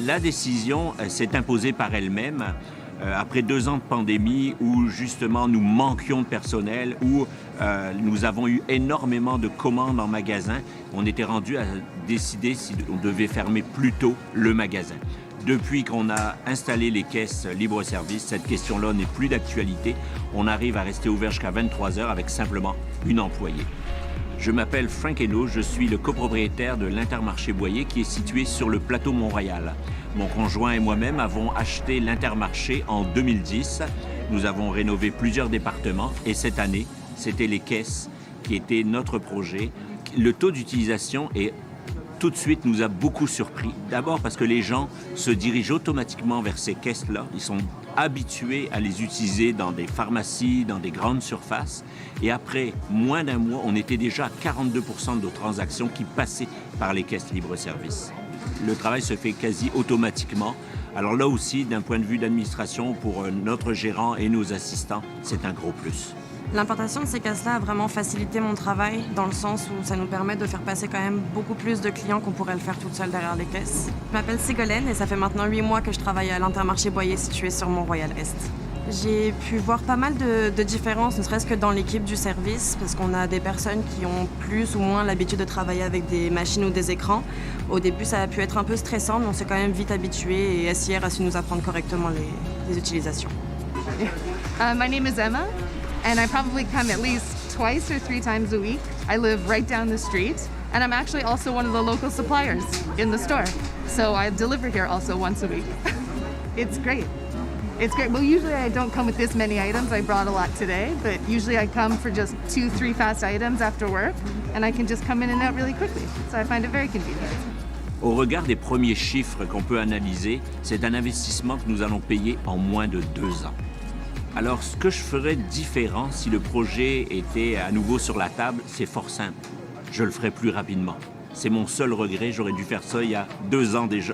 La décision s'est imposée par elle-même après 2 ans de pandémie où justement nous manquions de personnel, où nous avons eu énormément de commandes en magasin. On était rendu à décider si on devait fermer plus tôt le magasin. Depuis qu'on a installé les caisses libre-service, cette question-là n'est plus d'actualité. On arrive à rester ouvert jusqu'à 23 heures avec simplement une employée. Je m'appelle Frank Hainaut, je suis le copropriétaire de l'Intermarché Boyer qui est situé sur le plateau Mont-Royal. Mon conjoint et moi-même avons acheté l'Intermarché en 2010. Nous avons rénové plusieurs départements et cette année, c'était les caisses qui étaient notre projet. Le taux d'utilisation est tout de suite nous a beaucoup surpris. D'abord parce que les gens se dirigent automatiquement vers ces caisses-là. Ils sont habitués à les utiliser dans des pharmacies, dans des grandes surfaces. Et après moins d'un mois, on était déjà à 42% de nos transactions qui passaient par les caisses libre-service. Le travail se fait quasi automatiquement. Alors là aussi, d'un point de vue d'administration, pour notre gérant et nos assistants, c'est un gros plus. L'implantation de ces caisses-là a vraiment facilité mon travail dans le sens où ça nous permet de faire passer quand même beaucoup plus de clients qu'on pourrait le faire toute seule derrière les caisses. Je m'appelle Ségolène et ça fait maintenant 8 mois que je travaille à l'Intermarché Boyer situé sur Mont-Royal-Est. J'ai pu voir pas mal de différences, ne serait-ce que dans l'équipe du service, parce qu'on a des personnes qui ont plus ou moins l'habitude de travailler avec des machines ou des écrans. Au début, ça a pu être un peu stressant, mais on s'est quand même vite habitué et SIR a su nous apprendre correctement les utilisations. My name is Emma. And I probably come at least twice or 3 times a week. I live right down the street, and I'm actually also one of the local suppliers in the store. So I deliver here also once a week. It's great. It's great. Well, usually I don't come with this many items. I brought a lot today, but usually I come for just 2-3 fast items after work, and I can just come in and out really quickly. So I find it very convenient. Au regard des premiers chiffres qu'on peut analyser, c'est un investissement que nous allons payer en moins de 2 ans. Alors, ce que je ferais différent si le projet était à nouveau sur la table, c'est fort simple. Je le ferais plus rapidement. C'est mon seul regret, j'aurais dû faire ça il y a 2 ans déjà.